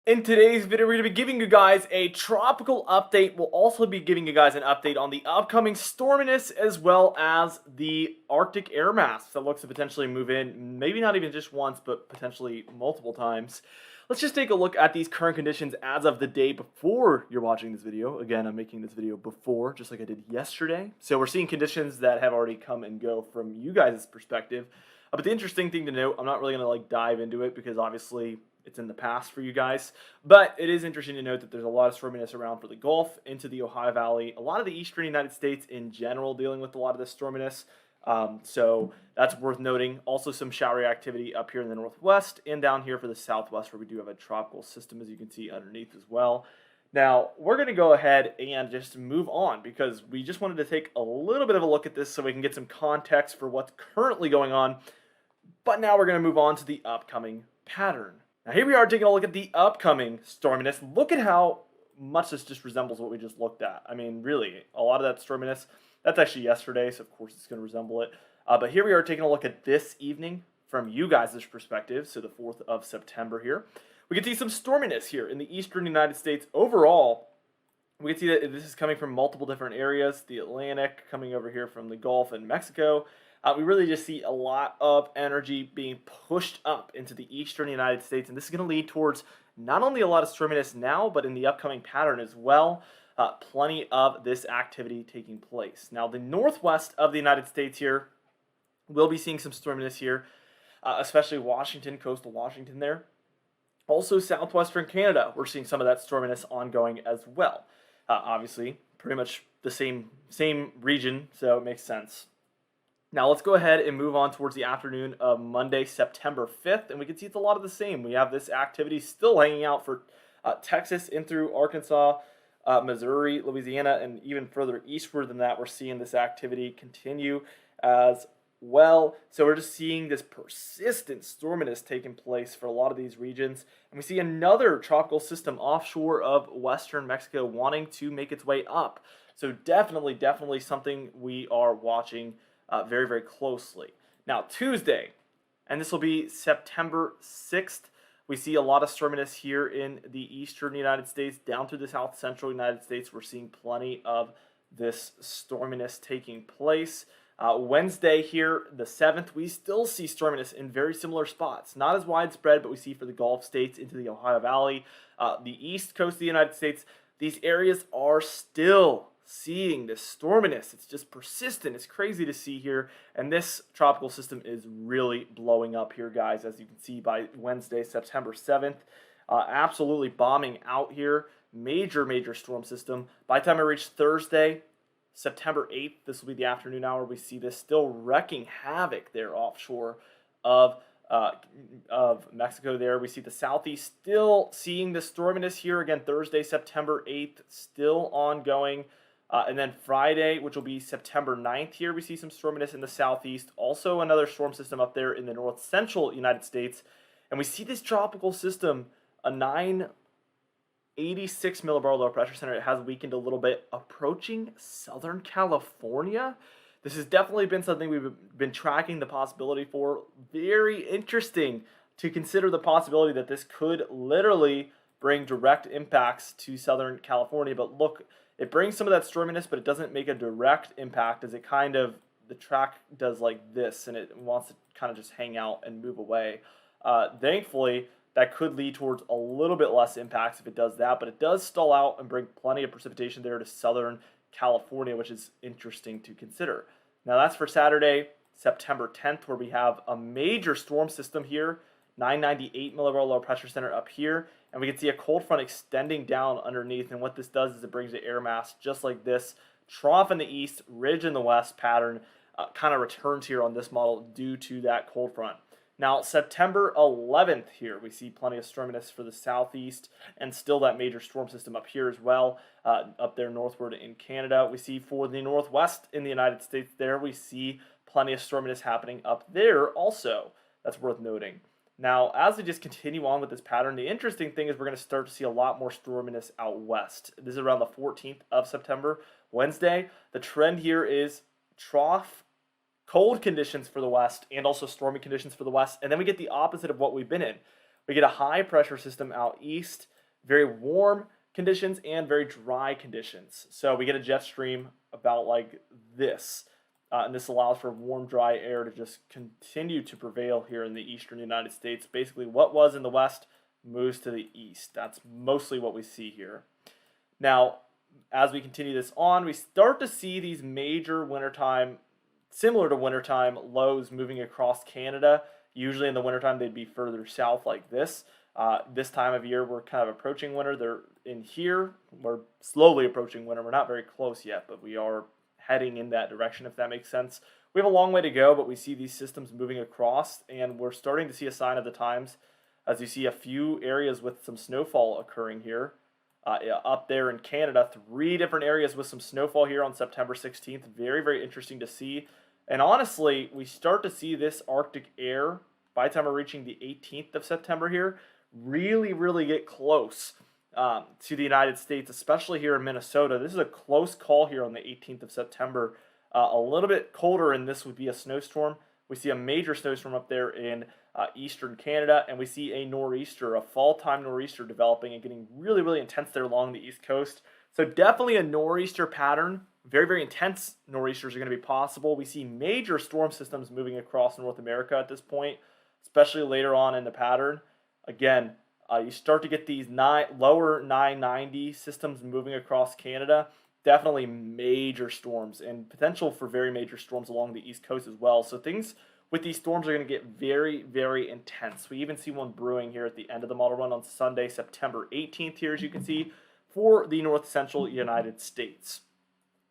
In today's video, we're going to be giving you guys a tropical update. We'll also be giving you guys an update on the upcoming storminess as well as the Arctic air mass that looks to potentially move in, maybe not even just once, but potentially multiple times. Let's just take a look at these current conditions as of the day before you're watching this video. Again, I'm making this video before, just like I did yesterday. So we're seeing conditions that have already come and go from you guys' perspective. But the interesting thing to note, I'm not really going to dive into it because obviously it's in the past for you guys, but it is interesting to note that there's a lot of storminess around for the Gulf, into the Ohio Valley, a lot of the eastern United States in general dealing with a lot of this storminess. So that's worth noting. Also some showery activity up here in the northwest and down here for the southwest where we do have a tropical system, as you can see underneath as well. Now, we're going to go ahead and just move on because we just wanted to take a little bit of a look at this so we can get some context for what's currently going on. But now we're going to move on to the upcoming pattern. Now here we are taking a look at the upcoming storminess. Look at how much this just resembles what we just looked at. I mean, really, a lot of that storminess, that's actually yesterday, so of course it's going to resemble it. But here we are taking a look at this evening from you guys' perspective, so the 4th of September here. We can see some storminess here in the eastern United States. Overall, we can see that this is coming from multiple different areas. The Atlantic coming over here from the Gulf and Mexico. We really just see a lot of energy being pushed up into the eastern United States, and this is going to lead towards not only a lot of storminess now, but in the upcoming pattern as well. Plenty of this activity taking place. Now, the northwest of the United States here, we'll be seeing some storminess here, especially Washington, coastal Washington there. Also, southwestern Canada, we're seeing some of that storminess ongoing as well. Obviously, pretty much the same region, so it makes sense. Now let's go ahead and move on towards the afternoon of Monday, September 5th, and we can see it's a lot of the same. We have this activity still hanging out for Texas in through Arkansas, Missouri, Louisiana, and even further eastward than that, we're seeing this activity continue as well. So we're just seeing this persistent storminess taking place for a lot of these regions, and we see another tropical system offshore of western Mexico wanting to make its way up. So definitely something we are watching very, very closely. Now, Tuesday, and this will be September 6th, we see a lot of storminess here in the eastern United States, down through the south central United States. We're seeing plenty of this storminess taking place. Wednesday here, the 7th, we still see storminess in very similar spots. Not as widespread, but we see for the Gulf states into the Ohio Valley, the east coast of the United States. These areas are still seeing this storminess. It's just persistent. It's crazy to see here, and this tropical system is really blowing up here, guys, as you can see by Wednesday, September 7th. Absolutely bombing out here. Major storm system. By the time I reach Thursday, September 8th, this will be the afternoon hour, we see this still wreaking havoc there offshore of Mexico there. We see the southeast still seeing the storminess here. Again, Thursday, September 8th, still ongoing. And then Friday, which will be September 9th here, we see some storminess in the southeast. Also another storm system up there in the north central United States. And we see this tropical system, a 986 millibar low pressure center. It has weakened a little bit, approaching Southern California. This has definitely been something we've been tracking the possibility for. Very interesting to consider the possibility that this could literally bring direct impacts to Southern California. But look, it brings some of that storminess, but it doesn't make a direct impact, as it kind of, the track does like this, and it wants to kind of just hang out and move away. Thankfully, that could lead towards a little bit less impacts if it does that, but it does stall out and bring plenty of precipitation there to Southern California, which is interesting to consider. Now that's for Saturday, September 10th, where we have a major storm system here, 998 millibar low pressure center up here, and we can see a cold front extending down underneath, and what this does is it brings the air mass just like this, trough in the east, ridge in the west pattern, kind of returns here on this model due to that cold front. Now, September 11th here, we see plenty of storminess for the southeast, and still that major storm system up here as well, up there northward in Canada. We see for the northwest in the United States there, we see plenty of storminess happening up there also. That's worth noting. Now, as we just continue on with this pattern, the interesting thing is we're going to start to see a lot more storminess out west. This is around the 14th of September, Wednesday. The trend here is trough cold conditions for the west and also stormy conditions for the west, and then we get the opposite of what we've been in. We get a high pressure system out east very warm conditions and very dry conditions. So we get a jet stream about like this. And this allows for warm, dry air to just continue to prevail here in the eastern United States. Basically, what was in the west moves to the east. That's mostly what we see here. Now, as we continue this on, we start to see these major wintertime, similar to wintertime, lows moving across Canada. Usually in the wintertime, they'd be further south like this. This time of year, we're kind of approaching winter. They're in here. We're slowly approaching winter. We're not very close yet, but we are heading in that direction, if that makes sense. We have a long way to go, but we see these systems moving across, and we're starting to see a sign of the times as you see a few areas with some snowfall occurring here. Up there in Canada, 3 different areas with some snowfall here on September 16th. Very, very interesting to see. And honestly, we start to see this Arctic air, by the time we're reaching the 18th of September here, really, really get close to the United States, especially here in Minnesota. This is a close call here on the 18th of September. A little bit colder, and this would be a snowstorm. We see a major snowstorm up there in eastern Canada, and we see a nor'easter, a fall-time nor'easter developing and getting really, really intense there along the east coast. So definitely a nor'easter pattern. Very, very intense nor'easters are going to be possible. We see major storm systems moving across North America at this point, especially later on in the pattern. Again, you start to get these lower 990 systems moving across Canada. Definitely major storms and potential for very major storms along the east coast as well. So things with these storms are going to get very, very intense. We even see one brewing here at the end of the model run on Sunday, September 18th here, as you can see, for the north central United States.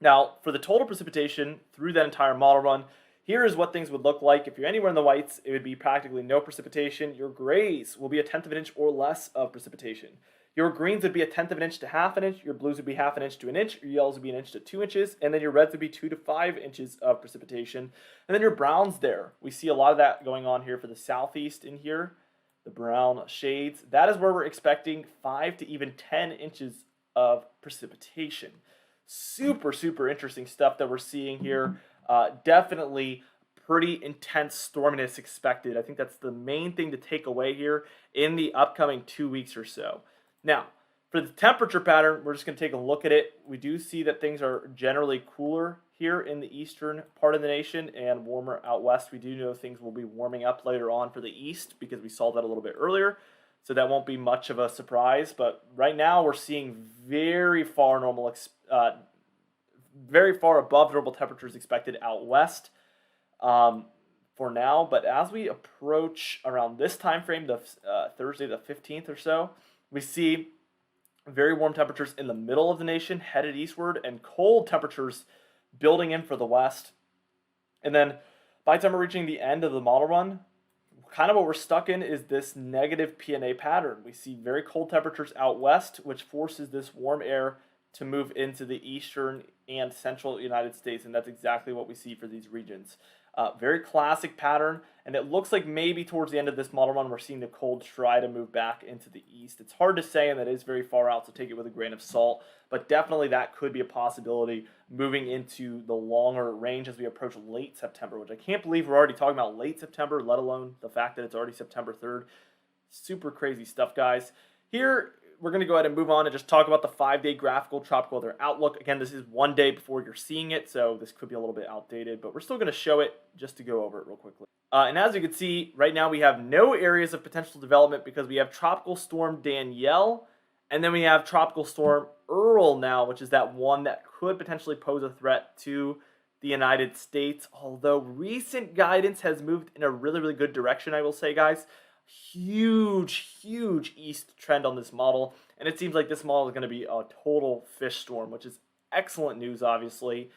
Now, for the total precipitation through that entire model run, here is what things would look like. If you're anywhere in the whites, it would be practically no precipitation. Your grays will be 1/10 of an inch or less of precipitation. Your greens would be 1/10 of an inch to 1/2 inch. Your blues would be 1/2 inch to 1 inch. Your yellows would be 1 inch to 2 inches. And then your reds would be 2 to 5 inches of precipitation. And then your browns there. We see a lot of that going on here for the southeast in here. The brown shades. That is where we're expecting 5 to even 10 inches of precipitation. Super, super interesting stuff that we're seeing here. Definitely pretty intense storminess expected. I think that's the main thing to take away here in the upcoming 2 weeks or so. Now, for the temperature pattern, we're just going to take a look at it. We do see that things are generally cooler here in the eastern part of the nation and warmer out west. We do know things will be warming up later on for the east because we saw that a little bit earlier. So that won't be much of a surprise. But right now we're seeing very far above normal temperatures expected out west for now. But as we approach around this time frame, the Thursday the 15th or so, we see very warm temperatures in the middle of the nation headed eastward and cold temperatures building in for the west. And then by the time we're reaching the end of the model run, kind of what we're stuck in is this negative PNA pattern. We see very cold temperatures out west, which forces this warm air to move into the eastern and central United States, and that's exactly what we see for these regions. Very classic pattern, and it looks like maybe towards the end of this model run we're seeing the cold try to move back into the east. It's hard to say, and that is very far out, so take it with a grain of salt, but definitely that could be a possibility moving into the longer range as we approach late September, which I can't believe we're already talking about late September, let alone the fact that it's already September 3rd. Super crazy stuff, guys. Here, we're going to go ahead and move on and just talk about the 5-day graphical tropical weather outlook. Again, this is 1 day before you're seeing it, so this could be a little bit outdated, but we're still going to show it just to go over it real quickly. And as you can see, right now we have no areas of potential development because we have Tropical Storm Danielle, and then we have Tropical Storm Earl now, which is that one that could potentially pose a threat to the United States, although recent guidance has moved in a really, really good direction, I will say, guys. Huge east trend on this model, and it seems like this model is going to be a total fish storm, which is excellent news. Obviously,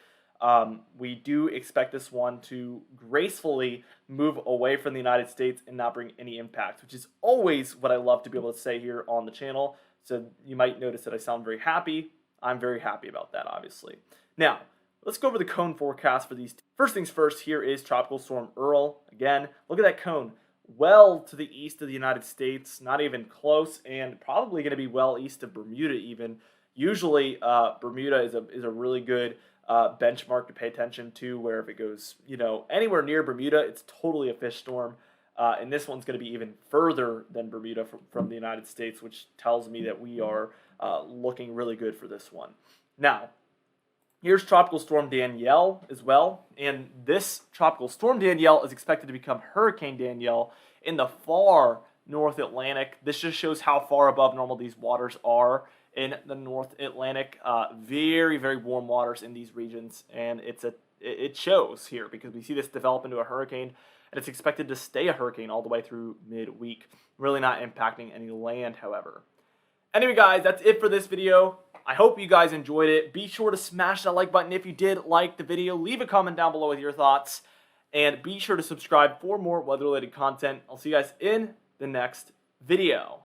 we do expect this one to gracefully move away from the United States and not bring any impact, which is always what I love to be able to say here on the channel. So you might notice that I sound very happy. I'm very happy about that, obviously. Now, let's go over the cone forecast for these. First things first, here is Tropical Storm Earl. Again, look at that cone. Well to the east of the United States, not even close, and probably going to be well east of Bermuda even. Usually, Bermuda is a really good benchmark to pay attention to, where if it goes, anywhere near Bermuda, it's totally a fish storm. And this one's going to be even further than Bermuda from the United States, which tells me that we are looking really good for this one. Now, here's Tropical Storm Danielle as well. And this Tropical Storm Danielle is expected to become Hurricane Danielle in the far North Atlantic. This just shows how far above normal these waters are in the North Atlantic. Very, very warm waters in these regions. And it shows here because we see this develop into a hurricane. And it's expected to stay a hurricane all the way through midweek. Really not impacting any land, however. Anyway, guys, that's it for this video. I hope you guys enjoyed it. Be sure to smash that like button if you did like the video. Leave a comment down below with your thoughts. And be sure to subscribe for more weather-related content. I'll see you guys in the next video.